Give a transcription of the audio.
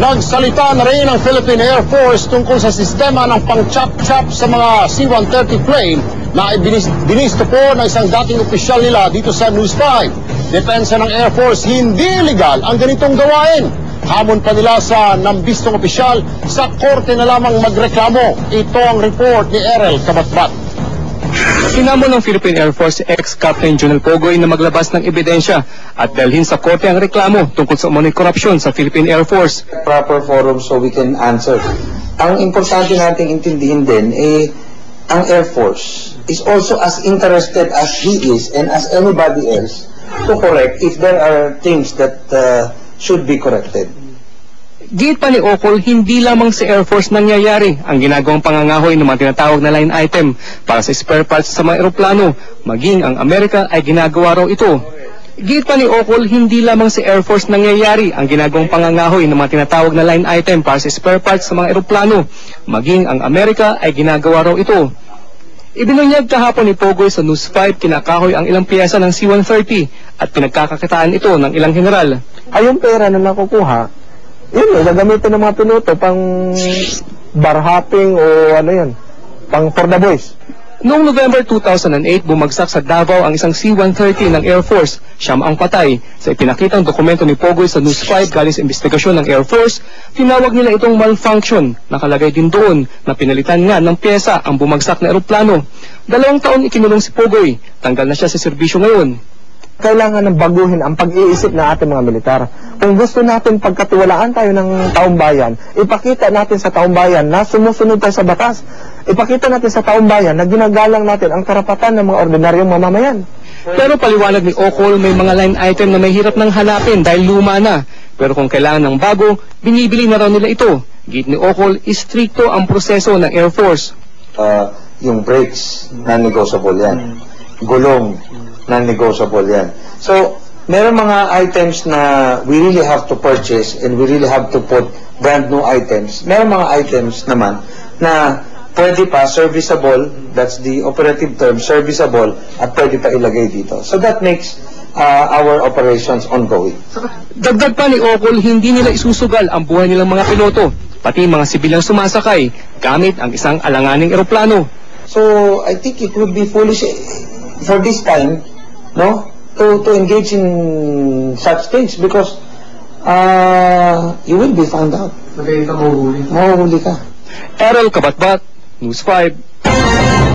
Nagsalita na rin ang Philippine Air Force tungkol sa sistema ng pang-chop-chop sa mga C-130 plane na binisto po ng isang dating opisyal nila dito sa News 5. Depensa ng Air Force, hindi legal ang ganitong gawain. Hamon pa nila sa nambistong opisyal, sa korte na lamang magreklamo. Ito ang report ni Errol Kabatbat. Hinamon ng Philippine Air Force ex-Captain Junel Pogoy na maglabas ng ebidensya at dalhin sa korte ang reklamo tungkol sa umano'y korupsyon sa Philippine Air Force. Proper forum so we can answer. Ang importante nating intindihin din, ang Air Force is also as interested as he is and as anybody else to correct if there are things that should be corrected. Giit pa ni Ocol, hindi lamang sa Air Force nangyayari ang ginagawang pangangahoy ng mga tinatawag na line item para sa spare parts sa mga eroplano, maging ang Amerika ay ginagawa raw ito. Giit pa ni Ocol, hindi lamang sa Air Force nangyayari ang ginagawang pangangahoy ng mga tinatawag na line item para sa spare parts sa mga eroplano, maging ang Amerika ay ginagawa raw ito. Ibinunyag kahapon ni Pogoy sa News 5 kinakahoy ang ilang piyesa ng C-130 at pinagkakakitaan ito ng ilang general. Ay yung pera na nakukuha, yun gagamitin ng mga piloto pang bar hopping o ano yan, pang for the boys. Noong November 2008, bumagsak sa Davao ang isang C-130 ng Air Force. Siyam ang patay. Sa ipinakitang dokumento ni Pogoy sa News 5 galing sa investigasyon ng Air Force, tinawag nila itong malfunction. Nakalagay din doon na pinalitan nga ng pyesa ang bumagsak na eroplano. 2 taon ikinulong si Pogoy. Tanggal na siya sa serbisyo ngayon. Kailangan ng baguhin ang pag-iisip ng ating mga militar. Kung gusto natin pagkatiwalaan tayo ng taong bayan, ipakita natin sa taong bayan na sumusunod tayo sa batas. Ipakita natin sa taong bayan na ginagalang natin ang karapatan ng mga ordinaryong mamamayan. Pero paliwanag ni Ocol, may mga line item na may hirap nang hanapin dahil luma na. Pero kung kailangan ng bago, binibili na raw nila ito. Giit ni Ocol, istrikto ang proseso ng Air Force. Yung brakes, non-negotiable yan. Gulong, non-negotiable yan. So, meron mga items na we really have to purchase and we really have to put brand new items. Meron mga items naman na pwede pa, serviceable, that's the operative term, serviceable, at pwede pa ilagay dito. So that makes our operations ongoing. Dagdag pa ni Ocol, hindi nila isusugal ang buhay nilang mga piloto, pati mga sibilang sumasakay, gamit ang isang alanganing eroplano. So, I think it would be foolish for this time, no, to engage in such things because you will be found out. Mahuhuli ka. Errol Kabatbat, News 5.